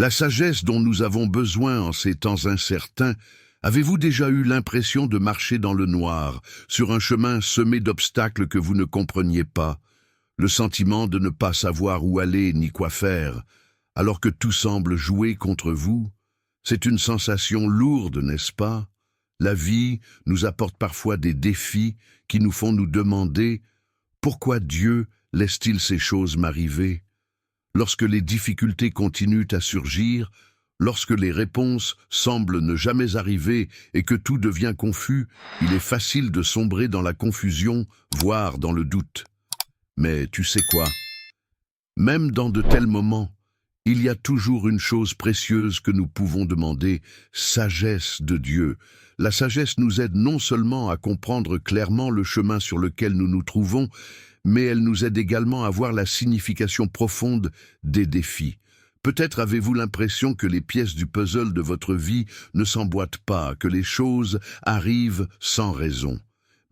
La sagesse dont nous avons besoin en ces temps incertains, avez-vous déjà eu l'impression de marcher dans le noir, sur un chemin semé d'obstacles que vous ne compreniez pas, le sentiment de ne pas savoir où aller ni quoi faire, alors que tout semble jouer contre vous? C'est une sensation lourde, n'est-ce pas? La vie nous apporte parfois des défis qui nous font nous demander « Pourquoi Dieu laisse-t-il ces choses m'arriver ?» Lorsque les difficultés continuent à surgir, lorsque les réponses semblent ne jamais arriver et que tout devient confus, il est facile de sombrer dans la confusion, voire dans le doute. Mais tu sais quoi? Même dans de tels moments, il y a toujours une chose précieuse que nous pouvons demander, sagesse de Dieu. La sagesse nous aide non seulement à comprendre clairement le chemin sur lequel nous nous trouvons, mais elle nous aide également à voir la signification profonde des défis. Peut-être avez-vous l'impression que les pièces du puzzle de votre vie ne s'emboîtent pas, que les choses arrivent sans raison.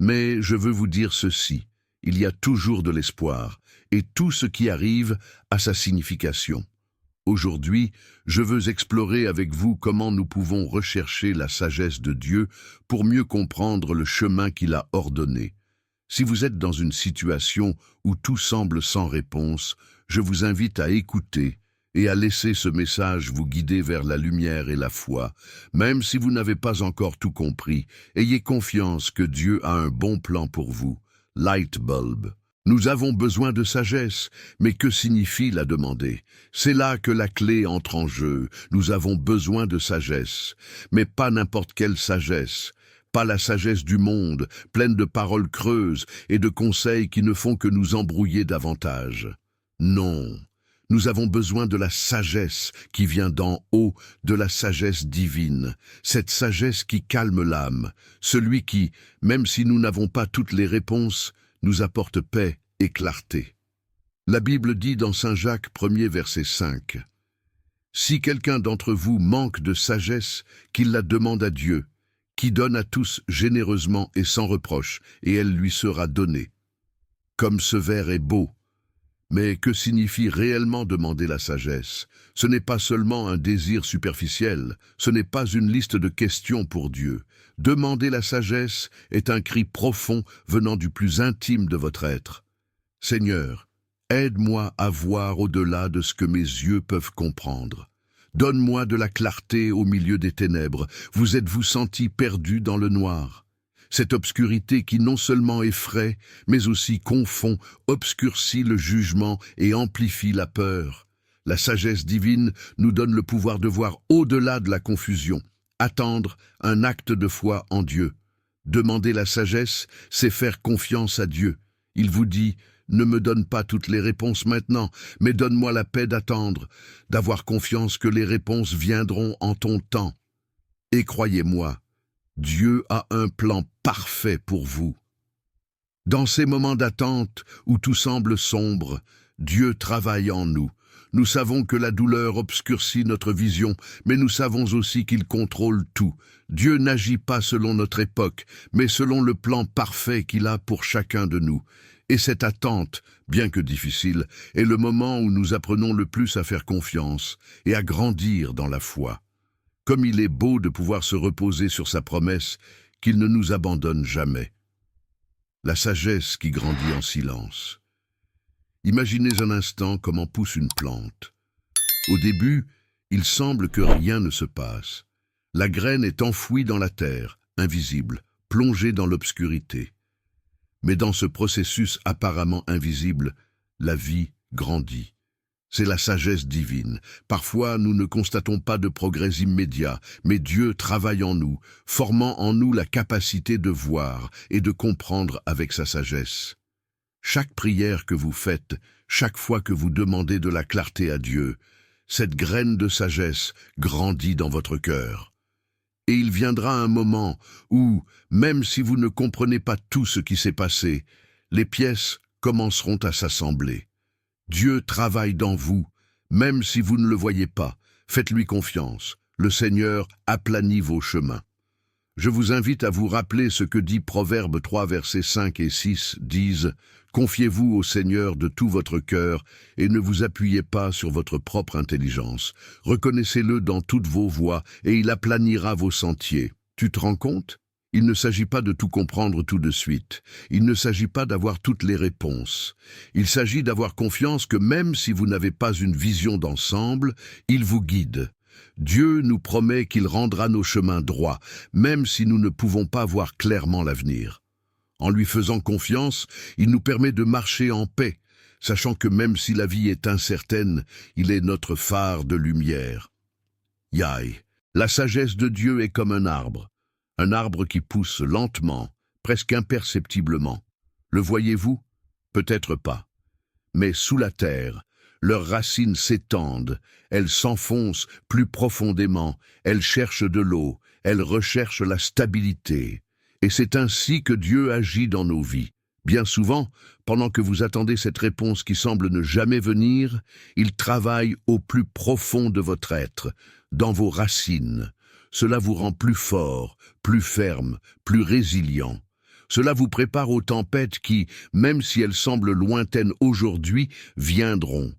Mais je veux vous dire ceci, il y a toujours de l'espoir, et tout ce qui arrive a sa signification. Aujourd'hui, je veux explorer avec vous comment nous pouvons rechercher la sagesse de Dieu pour mieux comprendre le chemin qu'il a ordonné. Si vous êtes dans une situation où tout semble sans réponse, je vous invite à écouter et à laisser ce message vous guider vers la lumière et la foi. Même si vous n'avez pas encore tout compris, ayez confiance que Dieu a un bon plan pour vous. Light bulb. Nous avons besoin de sagesse, mais que signifie la demander? C'est là que la clé entre en jeu. Nous avons besoin de sagesse, mais pas n'importe quelle sagesse. Pas la sagesse du monde, pleine de paroles creuses et de conseils qui ne font que nous embrouiller davantage. Non, nous avons besoin de la sagesse qui vient d'en haut, de la sagesse divine, cette sagesse qui calme l'âme, celui qui, même si nous n'avons pas toutes les réponses, nous apporte paix et clarté. La Bible dit dans Saint Jacques 1er verset 5, « Si quelqu'un d'entre vous manque de sagesse, qu'il la demande à Dieu, qui donne à tous généreusement et sans reproche, et elle lui sera donnée. » Comme ce vers est beau. Mais que signifie réellement demander la sagesse? Ce n'est pas seulement un désir superficiel, ce n'est pas une liste de questions pour Dieu. Demander la sagesse est un cri profond venant du plus intime de votre être. Seigneur, aide-moi à voir au-delà de ce que mes yeux peuvent comprendre. Donne-moi de la clarté au milieu des ténèbres. Vous êtes-vous senti perdu dans le noir? Cette obscurité qui non seulement effraie, mais aussi confond, obscurcit le jugement et amplifie la peur. La sagesse divine nous donne le pouvoir de voir au-delà de la confusion, attendre un acte de foi en Dieu. Demander la sagesse, c'est faire confiance à Dieu. Il vous dit « Ne me donne pas toutes les réponses maintenant, mais donne-moi la paix d'attendre, d'avoir confiance que les réponses viendront en ton temps. » Et croyez-moi, Dieu a un plan parfait pour vous. Dans ces moments d'attente où tout semble sombre, Dieu travaille en nous. Nous savons que la douleur obscurcit notre vision, mais nous savons aussi qu'il contrôle tout. Dieu n'agit pas selon notre époque, mais selon le plan parfait qu'il a pour chacun de nous. Et cette attente, bien que difficile, est le moment où nous apprenons le plus à faire confiance et à grandir dans la foi. Comme il est beau de pouvoir se reposer sur sa promesse qu'il ne nous abandonne jamais. La sagesse qui grandit en silence. Imaginez un instant comment pousse une plante. Au début, il semble que rien ne se passe. La graine est enfouie dans la terre, invisible, plongée dans l'obscurité. Mais dans ce processus apparemment invisible, la vie grandit. C'est la sagesse divine. Parfois, nous ne constatons pas de progrès immédiat, mais Dieu travaille en nous, formant en nous la capacité de voir et de comprendre avec sa sagesse. Chaque prière que vous faites, chaque fois que vous demandez de la clarté à Dieu, cette graine de sagesse grandit dans votre cœur. Et il viendra un moment où, même si vous ne comprenez pas tout ce qui s'est passé, les pièces commenceront à s'assembler. Dieu travaille dans vous, même si vous ne le voyez pas. Faites-lui confiance. Le Seigneur aplanit vos chemins. Je vous invite à vous rappeler ce que dit Proverbe 3, versets 5 et 6 disent « Confiez-vous au Seigneur de tout votre cœur et ne vous appuyez pas sur votre propre intelligence. Reconnaissez-le dans toutes vos voies et il aplanira vos sentiers. » Tu te rends compte? Il ne s'agit pas de tout comprendre tout de suite. Il ne s'agit pas d'avoir toutes les réponses. Il s'agit d'avoir confiance que même si vous n'avez pas une vision d'ensemble, il vous guide. Dieu nous promet qu'il rendra nos chemins droits, même si nous ne pouvons pas voir clairement l'avenir. En lui faisant confiance, il nous permet de marcher en paix, sachant que même si la vie est incertaine, il est notre phare de lumière. Yahé, la sagesse de Dieu est comme un arbre qui pousse lentement, presque imperceptiblement. Le voyez-vous? Peut-être pas. Mais sous la terre, leurs racines s'étendent, elles s'enfoncent plus profondément, elles cherchent de l'eau, elles recherchent la stabilité. Et c'est ainsi que Dieu agit dans nos vies. Bien souvent, pendant que vous attendez cette réponse qui semble ne jamais venir, il travaille au plus profond de votre être, dans vos racines. Cela vous rend plus fort, plus ferme, plus résilient. Cela vous prépare aux tempêtes qui, même si elles semblent lointaines aujourd'hui, viendront.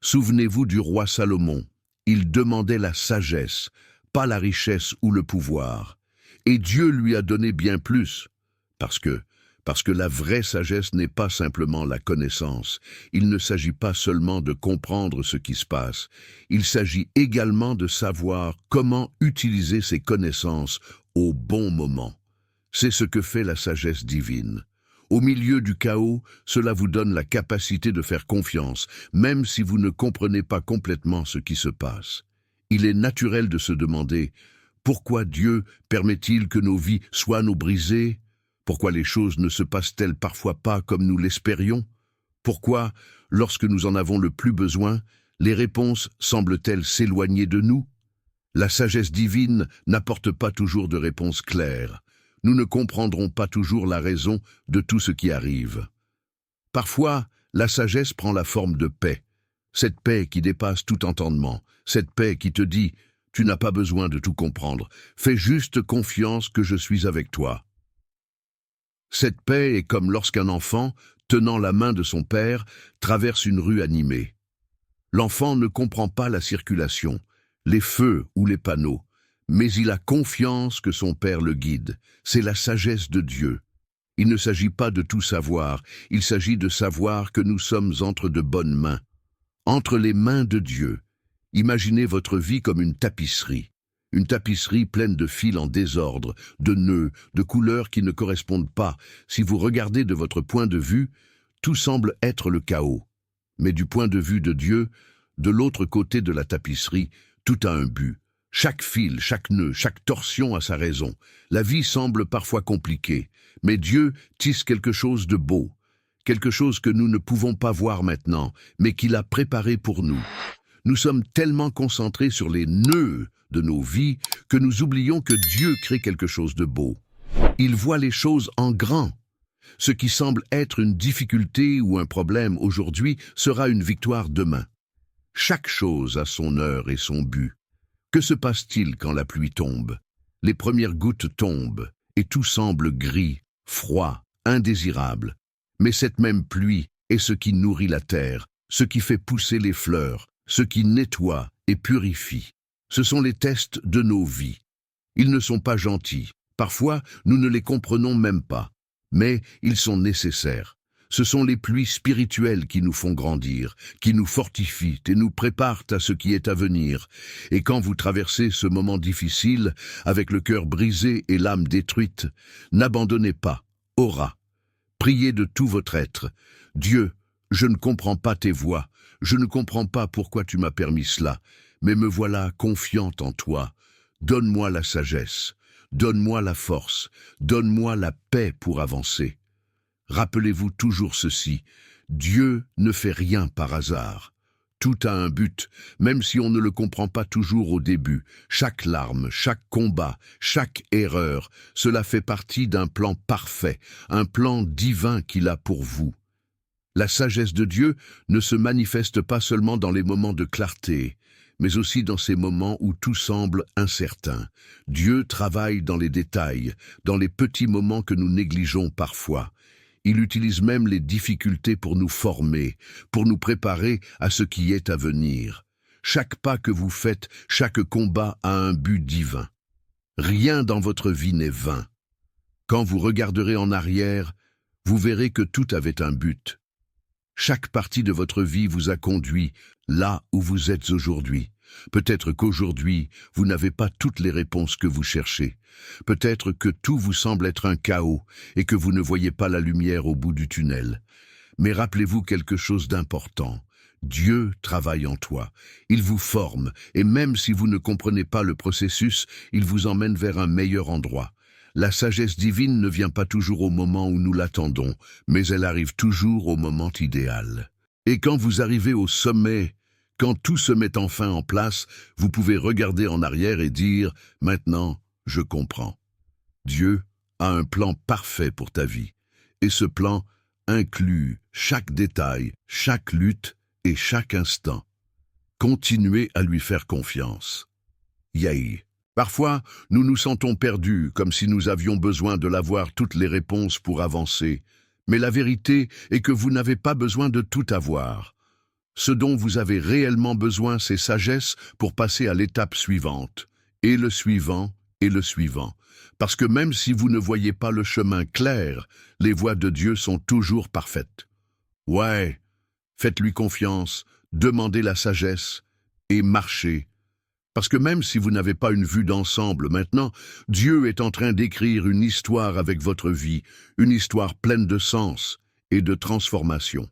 Souvenez-vous du roi Salomon. Il demandait la sagesse, pas la richesse ou le pouvoir. Et Dieu lui a donné bien plus. Parce que la vraie sagesse n'est pas simplement la connaissance. Il ne s'agit pas seulement de comprendre ce qui se passe. Il s'agit également de savoir comment utiliser ces connaissances au bon moment. C'est ce que fait la sagesse divine. Au milieu du chaos, cela vous donne la capacité de faire confiance, même si vous ne comprenez pas complètement ce qui se passe. Il est naturel de se demander « Pourquoi Dieu permet-il que nos vies soient nous brisées ? Pourquoi les choses ne se passent-elles parfois pas comme nous l'espérions? Pourquoi, lorsque nous en avons le plus besoin, les réponses semblent-elles s'éloigner de nous? La sagesse divine n'apporte pas toujours de réponses claires. Nous ne comprendrons pas toujours la raison de tout ce qui arrive. Parfois, la sagesse prend la forme de paix. Cette paix qui dépasse tout entendement, cette paix qui te dit « Tu n'as pas besoin de tout comprendre, fais juste confiance que je suis avec toi ». Cette paix est comme lorsqu'un enfant, tenant la main de son père, traverse une rue animée. L'enfant ne comprend pas la circulation, les feux ou les panneaux, mais il a confiance que son père le guide. C'est la sagesse de Dieu. Il ne s'agit pas de tout savoir, il s'agit de savoir que nous sommes entre de bonnes mains. Entre les mains de Dieu. Imaginez votre vie comme une tapisserie. Une tapisserie pleine de fils en désordre, de nœuds, de couleurs qui ne correspondent pas. Si vous regardez de votre point de vue, tout semble être le chaos. Mais du point de vue de Dieu, de l'autre côté de la tapisserie, tout a un but. Chaque fil, chaque nœud, chaque torsion a sa raison. La vie semble parfois compliquée, mais Dieu tisse quelque chose de beau, quelque chose que nous ne pouvons pas voir maintenant, mais qu'il a préparé pour nous. Nous sommes tellement concentrés sur les nœuds de nos vies que nous oublions que Dieu crée quelque chose de beau. Il voit les choses en grand. Ce qui semble être une difficulté ou un problème aujourd'hui sera une victoire demain. Chaque chose a son heure et son but. Que se passe-t-il quand la pluie tombe? Les premières gouttes tombent et tout semble gris, froid, indésirable. Mais cette même pluie est ce qui nourrit la terre, ce qui fait pousser les fleurs, ce qui nettoie et purifie. Ce sont les tests de nos vies. Ils ne sont pas gentils. Parfois, nous ne les comprenons même pas. Mais ils sont nécessaires. Ce sont les pluies spirituelles qui nous font grandir, qui nous fortifient et nous préparent à ce qui est à venir. Et quand vous traversez ce moment difficile, avec le cœur brisé et l'âme détruite, n'abandonnez pas. Ora. Priez de tout votre être. Dieu, je ne comprends pas tes voies. Je ne comprends pas pourquoi tu m'as permis cela. Mais me voilà confiante en toi. Donne-moi la sagesse. Donne-moi la force. Donne-moi la paix pour avancer. Rappelez-vous toujours ceci, Dieu ne fait rien par hasard. Tout a un but, même si on ne le comprend pas toujours au début. Chaque larme, chaque combat, chaque erreur, cela fait partie d'un plan parfait, un plan divin qu'il a pour vous. La sagesse de Dieu ne se manifeste pas seulement dans les moments de clarté, mais aussi dans ces moments où tout semble incertain. Dieu travaille dans les détails, dans les petits moments que nous négligeons parfois. Il utilise même les difficultés pour nous former, pour nous préparer à ce qui est à venir. Chaque pas que vous faites, chaque combat a un but divin. Rien dans votre vie n'est vain. Quand vous regarderez en arrière, vous verrez que tout avait un but. Chaque partie de votre vie vous a conduit là où vous êtes aujourd'hui. Peut-être qu'aujourd'hui, vous n'avez pas toutes les réponses que vous cherchez. Peut-être que tout vous semble être un chaos et que vous ne voyez pas la lumière au bout du tunnel. Mais rappelez-vous quelque chose d'important. Dieu travaille en toi. Il vous forme et même si vous ne comprenez pas le processus, il vous emmène vers un meilleur endroit. La sagesse divine ne vient pas toujours au moment où nous l'attendons, mais elle arrive toujours au moment idéal. Et quand vous arrivez au sommet, quand tout se met enfin en place, vous pouvez regarder en arrière et dire « Maintenant, je comprends ». Dieu a un plan parfait pour ta vie. Et ce plan inclut chaque détail, chaque lutte et chaque instant. Continuez à lui faire confiance. Yahi. Parfois, nous nous sentons perdus, comme si nous avions besoin de l'avoir toutes les réponses pour avancer. Mais la vérité est que vous n'avez pas besoin de tout avoir. Ce dont vous avez réellement besoin, c'est sagesse pour passer à l'étape suivante. Et le suivant, et le suivant. Parce que même si vous ne voyez pas le chemin clair, les voies de Dieu sont toujours parfaites. Ouais, faites-lui confiance, demandez la sagesse et marchez. Parce que même si vous n'avez pas une vue d'ensemble maintenant, Dieu est en train d'écrire une histoire avec votre vie, une histoire pleine de sens et de transformation.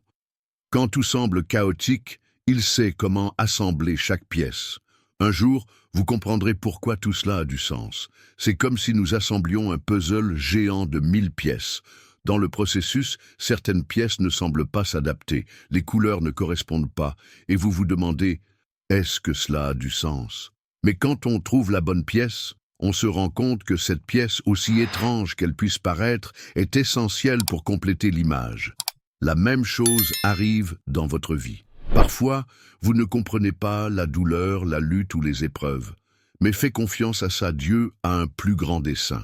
Quand tout semble chaotique, il sait comment assembler chaque pièce. Un jour, vous comprendrez pourquoi tout cela a du sens. C'est comme si nous assemblions un puzzle géant de 1000 pièces. Dans le processus, certaines pièces ne semblent pas s'adapter, les couleurs ne correspondent pas, et vous vous demandez « Est-ce que cela a du sens ?» Mais quand on trouve la bonne pièce, on se rend compte que cette pièce, aussi étrange qu'elle puisse paraître, est essentielle pour compléter l'image. La même chose arrive dans votre vie. Parfois, vous ne comprenez pas la douleur, la lutte ou les épreuves. Mais faites confiance à ça, Dieu a un plus grand dessein.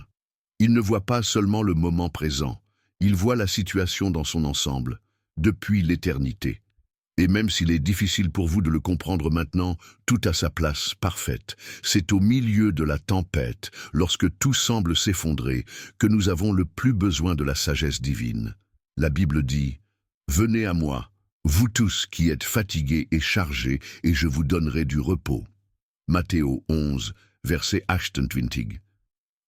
Il ne voit pas seulement le moment présent, il voit la situation dans son ensemble, depuis l'éternité. Et même s'il est difficile pour vous de le comprendre maintenant, tout a sa place parfaite. C'est au milieu de la tempête, lorsque tout semble s'effondrer, que nous avons le plus besoin de la sagesse divine. La Bible dit « Venez à moi, vous tous qui êtes fatigués et chargés, et je vous donnerai du repos. » Matthieu 11, verset 28.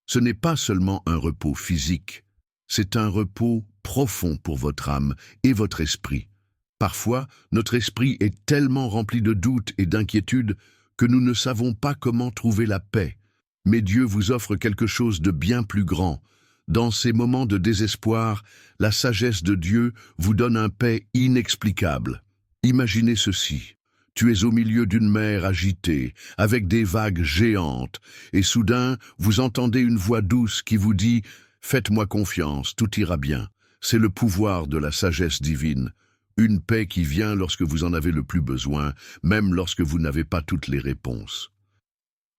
Ce n'est pas seulement un repos physique, c'est un repos profond pour votre âme et votre esprit. Parfois, notre esprit est tellement rempli de doutes et d'inquiétudes que nous ne savons pas comment trouver la paix. Mais Dieu vous offre quelque chose de bien plus grand. Dans ces moments de désespoir, la sagesse de Dieu vous donne un paix inexplicable. Imaginez ceci. Tu es au milieu d'une mer agitée, avec des vagues géantes, et soudain, vous entendez une voix douce qui vous dit « Faites-moi confiance, tout ira bien ». C'est le pouvoir de la sagesse divine. Une paix qui vient lorsque vous en avez le plus besoin, même lorsque vous n'avez pas toutes les réponses.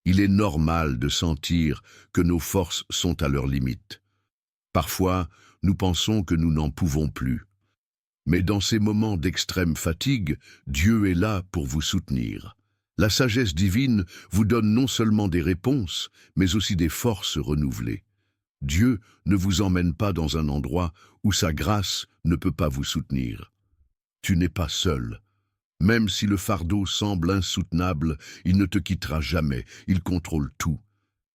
Il est normal de sentir que nos forces sont à leur limite. Parfois, nous pensons que nous n'en pouvons plus. Mais dans ces moments d'extrême fatigue, Dieu est là pour vous soutenir. La sagesse divine vous donne non seulement des réponses, mais aussi des forces renouvelées. Dieu ne vous emmène pas dans un endroit où sa grâce ne peut pas vous soutenir. Tu n'es pas seul. Même si le fardeau semble insoutenable, il ne te quittera jamais, il contrôle tout.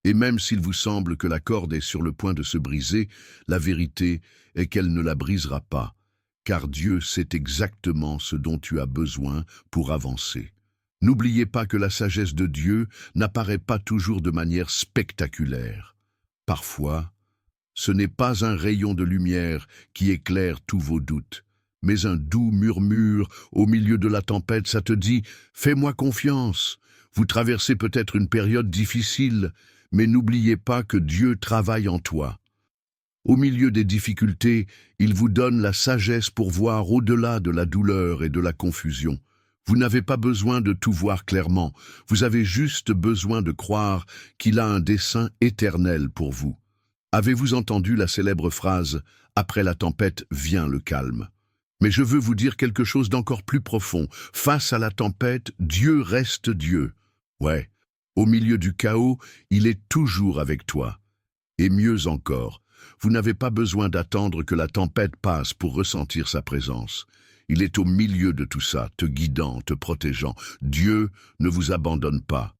Et même s'il vous semble que la corde est sur le point de se briser, la vérité est qu'elle ne la brisera pas, car Dieu sait exactement ce dont tu as besoin pour avancer. N'oubliez pas que la sagesse de Dieu n'apparaît pas toujours de manière spectaculaire. Parfois, ce n'est pas un rayon de lumière qui éclaire tous vos doutes, mais un doux murmure au milieu de la tempête, ça te dit « Fais-moi confiance ». Vous traversez peut-être une période difficile, mais n'oubliez pas que Dieu travaille en toi. Au milieu des difficultés, il vous donne la sagesse pour voir au-delà de la douleur et de la confusion. Vous n'avez pas besoin de tout voir clairement, vous avez juste besoin de croire qu'il a un dessein éternel pour vous. Avez-vous entendu la célèbre phrase « Après la tempête vient le calme ». Mais je veux vous dire quelque chose d'encore plus profond. Face à la tempête, Dieu reste Dieu. Ouais, au milieu du chaos, il est toujours avec toi. Et mieux encore, vous n'avez pas besoin d'attendre que la tempête passe pour ressentir sa présence. Il est au milieu de tout ça, te guidant, te protégeant. Dieu ne vous abandonne pas.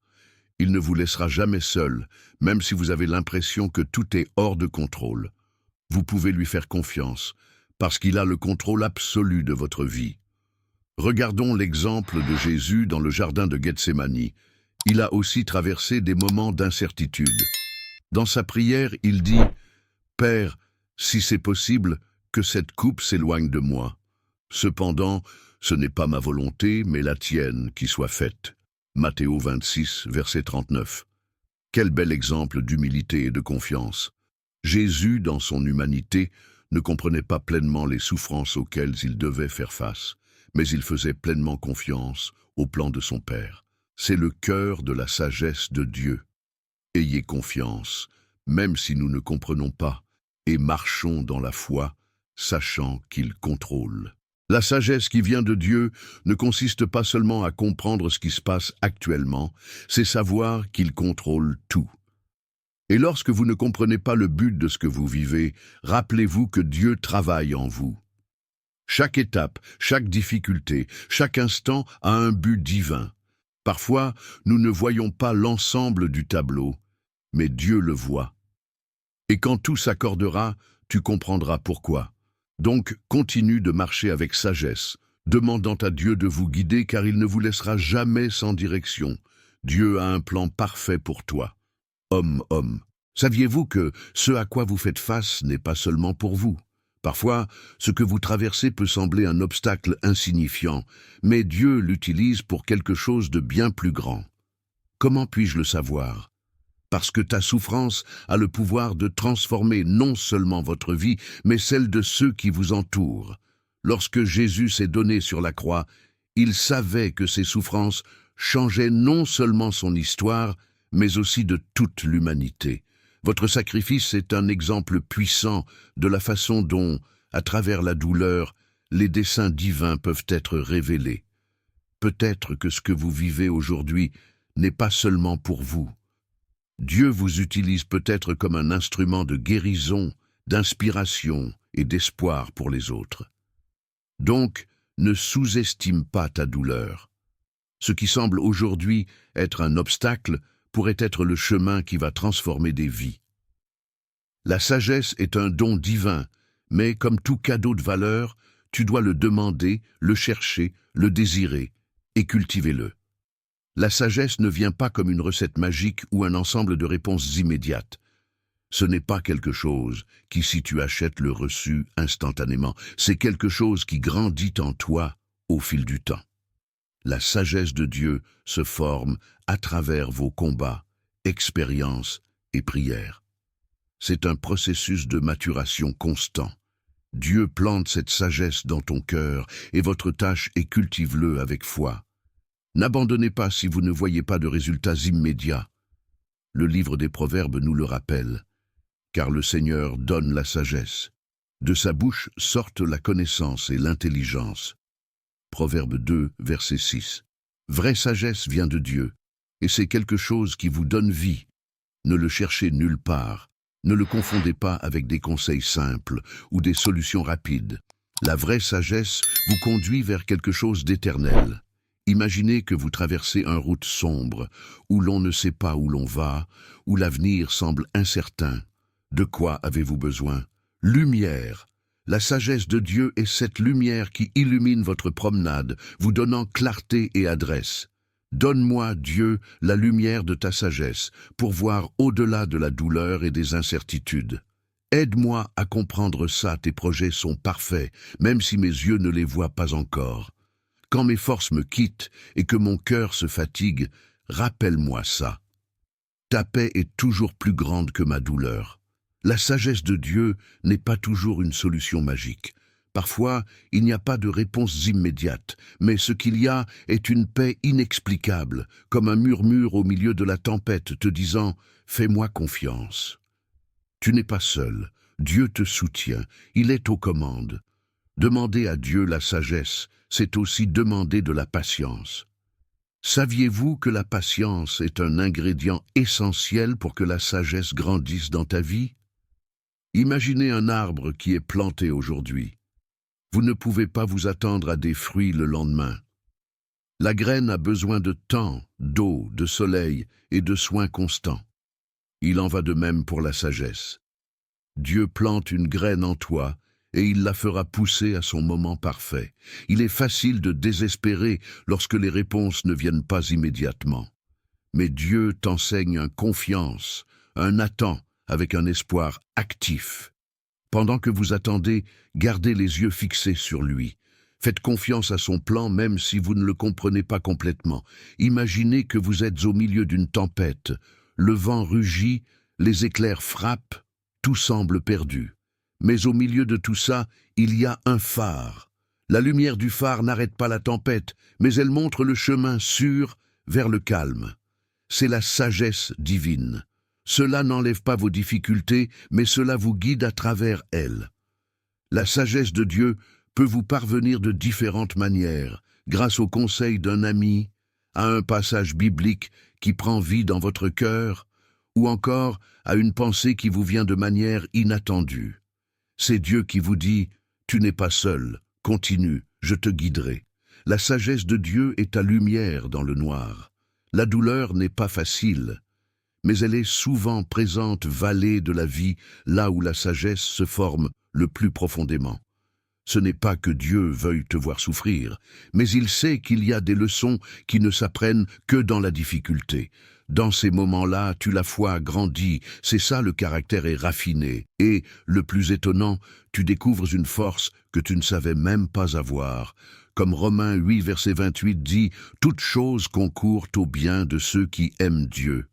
Il ne vous laissera jamais seul, même si vous avez l'impression que tout est hors de contrôle. Vous pouvez lui faire confiance, parce qu'il a le contrôle absolu de votre vie. Regardons l'exemple de Jésus dans le jardin de Gethsémani. Il a aussi traversé des moments d'incertitude. Dans sa prière, il dit « Père, si c'est possible, que cette coupe s'éloigne de moi. Cependant, ce n'est pas ma volonté, mais la tienne qui soit faite. » Matthéo 26, verset 39. Quel bel exemple d'humilité et de confiance. Jésus, dans son humanité, ne comprenait pas pleinement les souffrances auxquelles il devait faire face, mais il faisait pleinement confiance au plan de son Père. C'est le cœur de la sagesse de Dieu. Ayez confiance, même si nous ne comprenons pas, et marchons dans la foi, sachant qu'il contrôle. La sagesse qui vient de Dieu ne consiste pas seulement à comprendre ce qui se passe actuellement, c'est savoir qu'il contrôle tout. Et lorsque vous ne comprenez pas le but de ce que vous vivez, rappelez-vous que Dieu travaille en vous. Chaque étape, chaque difficulté, chaque instant a un but divin. Parfois, nous ne voyons pas l'ensemble du tableau, mais Dieu le voit. Et quand tout s'accordera, tu comprendras pourquoi. Donc, continue de marcher avec sagesse, demandant à Dieu de vous guider car il ne vous laissera jamais sans direction. Dieu a un plan parfait pour toi. Homme. Saviez-vous que ce à quoi vous faites face n'est pas seulement pour vous? Parfois, ce que vous traversez peut sembler un obstacle insignifiant, mais Dieu l'utilise pour quelque chose de bien plus grand. Comment puis-je le savoir? Parce que ta souffrance a le pouvoir de transformer non seulement votre vie, mais celle de ceux qui vous entourent. Lorsque Jésus s'est donné sur la croix, il savait que ses souffrances changeaient non seulement son histoire, mais aussi de toute l'humanité. Votre sacrifice est un exemple puissant de la façon dont, à travers la douleur, les desseins divins peuvent être révélés. Peut-être que ce que vous vivez aujourd'hui n'est pas seulement pour vous. Dieu vous utilise peut-être comme un instrument de guérison, d'inspiration et d'espoir pour les autres. Donc, ne sous-estime pas ta douleur. Ce qui semble aujourd'hui être un obstacle pourrait être le chemin qui va transformer des vies. La sagesse est un don divin, mais comme tout cadeau de valeur, tu dois le demander, le chercher, le désirer et cultiver-le. La sagesse ne vient pas comme une recette magique ou un ensemble de réponses immédiates. Ce n'est pas quelque chose qui, si tu achètes le reçu instantanément, c'est quelque chose qui grandit en toi au fil du temps. La sagesse de Dieu se forme à travers vos combats, expériences et prières. C'est un processus de maturation constant. Dieu plante cette sagesse dans ton cœur et votre tâche est cultive-le avec foi. N'abandonnez pas si vous ne voyez pas de résultats immédiats. Le livre des Proverbes nous le rappelle, car le Seigneur donne la sagesse. De sa bouche sortent la connaissance et l'intelligence. Proverbe 2, verset 6. Vraie sagesse vient de Dieu, et c'est quelque chose qui vous donne vie. Ne le cherchez nulle part. Ne le confondez pas avec des conseils simples ou des solutions rapides. La vraie sagesse vous conduit vers quelque chose d'éternel. Imaginez que vous traversez une route sombre, où l'on ne sait pas où l'on va, où l'avenir semble incertain. De quoi avez-vous besoin? Lumière. La sagesse de Dieu est cette lumière qui illumine votre promenade, vous donnant clarté et adresse. Donne-moi, Dieu, la lumière de ta sagesse, pour voir au-delà de la douleur et des incertitudes. Aide-moi à comprendre ça, tes projets sont parfaits, même si mes yeux ne les voient pas encore. Quand mes forces me quittent et que mon cœur se fatigue, rappelle-moi ça. Ta paix est toujours plus grande que ma douleur. La sagesse de Dieu n'est pas toujours une solution magique. Parfois, il n'y a pas de réponse immédiate, mais ce qu'il y a est une paix inexplicable, comme un murmure au milieu de la tempête te disant « Fais-moi confiance ». Tu n'es pas seul, Dieu te soutient, il est aux commandes. Demander à Dieu la sagesse, c'est aussi demander de la patience. Saviez-vous que la patience est un ingrédient essentiel pour que la sagesse grandisse dans ta vie? Imaginez un arbre qui est planté aujourd'hui. Vous ne pouvez pas vous attendre à des fruits le lendemain. La graine a besoin de temps, d'eau, de soleil et de soins constants. Il en va de même pour la sagesse. Dieu plante une graine en toi et il la fera pousser à son moment parfait. Il est facile de désespérer lorsque les réponses ne viennent pas immédiatement. Mais Dieu t'enseigne une confiance, un attend avec un espoir actif. Pendant que vous attendez, gardez les yeux fixés sur lui. Faites confiance à son plan même si vous ne le comprenez pas complètement. Imaginez que vous êtes au milieu d'une tempête. Le vent rugit, les éclairs frappent, tout semble perdu. Mais au milieu de tout ça, il y a un phare. La lumière du phare n'arrête pas la tempête, mais elle montre le chemin sûr vers le calme. C'est la sagesse divine. Cela n'enlève pas vos difficultés, mais cela vous guide à travers elles. La sagesse de Dieu peut vous parvenir de différentes manières, grâce au conseil d'un ami, à un passage biblique qui prend vie dans votre cœur, ou encore à une pensée qui vous vient de manière inattendue. C'est Dieu qui vous dit « Tu n'es pas seul, continue, je te guiderai ». La sagesse de Dieu est ta lumière dans le noir. La douleur n'est pas facile, mais elle est souvent présente vallée de la vie, là où la sagesse se forme le plus profondément. Ce n'est pas que Dieu veuille te voir souffrir, mais il sait qu'il y a des leçons qui ne s'apprennent que dans la difficulté. Dans ces moments-là, la foi grandit, c'est ça le caractère est raffiné. Et, le plus étonnant, tu découvres une force que tu ne savais même pas avoir. Comme Romains 8, verset 28 dit, « Toutes choses concourent au bien de ceux qui aiment Dieu ».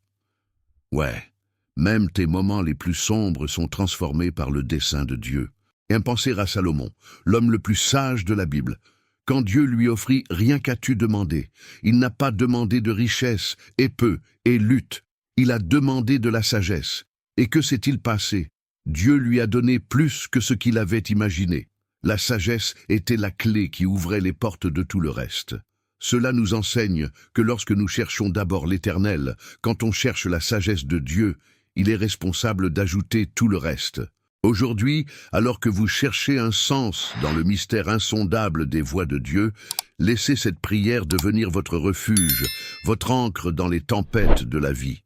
Ouais, même tes moments les plus sombres sont transformés par le dessein de Dieu. Et penser à Salomon, l'homme le plus sage de la Bible. Quand Dieu lui offrit rien qu'as-tu demandé, il n'a pas demandé de richesse, et peu, et lutte. Il a demandé de la sagesse. Et que s'est-il passé? Dieu lui a donné plus que ce qu'il avait imaginé. La sagesse était la clé qui ouvrait les portes de tout le reste. Cela nous enseigne que lorsque nous cherchons d'abord l'Éternel, quand on cherche la sagesse de Dieu, il est responsable d'ajouter tout le reste. Aujourd'hui, alors que vous cherchez un sens dans le mystère insondable des voies de Dieu, laissez cette prière devenir votre refuge, votre ancre dans les tempêtes de la vie.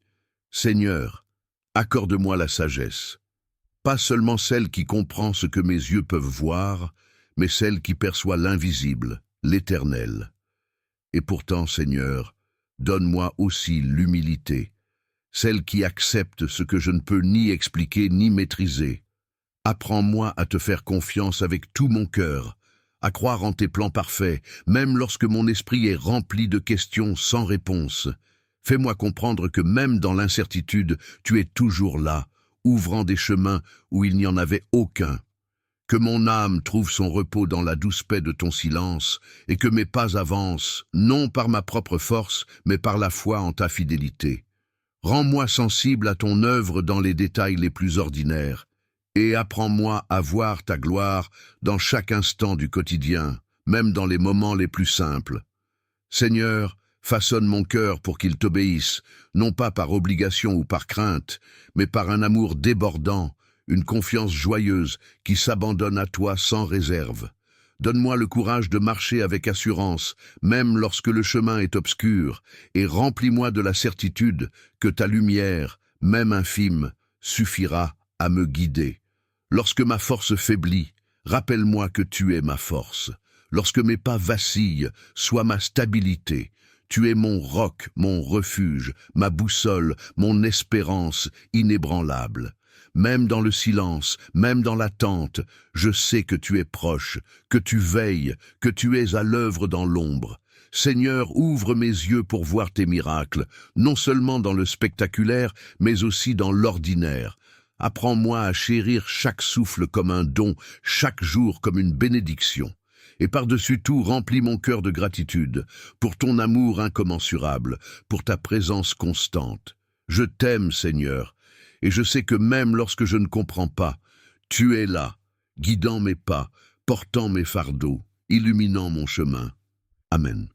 Seigneur, accorde-moi la sagesse. Pas seulement celle qui comprend ce que mes yeux peuvent voir, mais celle qui perçoit l'invisible, l'Éternel. Et pourtant, Seigneur, donne-moi aussi l'humilité, celle qui accepte ce que je ne peux ni expliquer ni maîtriser. Apprends-moi à te faire confiance avec tout mon cœur, à croire en tes plans parfaits, même lorsque mon esprit est rempli de questions sans réponse. Fais-moi comprendre que même dans l'incertitude, tu es toujours là, ouvrant des chemins où il n'y en avait aucun. Que mon âme trouve son repos dans la douce paix de ton silence, et que mes pas avancent, non par ma propre force, mais par la foi en ta fidélité. Rends-moi sensible à ton œuvre dans les détails les plus ordinaires, et apprends-moi à voir ta gloire dans chaque instant du quotidien, même dans les moments les plus simples. Seigneur, façonne mon cœur pour qu'il t'obéisse, non pas par obligation ou par crainte, mais par un amour débordant, une confiance joyeuse qui s'abandonne à toi sans réserve. Donne-moi le courage de marcher avec assurance, même lorsque le chemin est obscur, et remplis-moi de la certitude que ta lumière, même infime, suffira à me guider. Lorsque ma force faiblit, rappelle-moi que tu es ma force. Lorsque mes pas vacillent, sois ma stabilité. Tu es mon roc, mon refuge, ma boussole, mon espérance inébranlable. Même dans le silence, même dans l'attente, je sais que tu es proche, que tu veilles, que tu es à l'œuvre dans l'ombre. Seigneur, ouvre mes yeux pour voir tes miracles, non seulement dans le spectaculaire, mais aussi dans l'ordinaire. Apprends-moi à chérir chaque souffle comme un don, chaque jour comme une bénédiction. Et par-dessus tout, remplis mon cœur de gratitude pour ton amour incommensurable, pour ta présence constante. Je t'aime, Seigneur, et je sais que même lorsque je ne comprends pas, tu es là, guidant mes pas, portant mes fardeaux, illuminant mon chemin. Amen.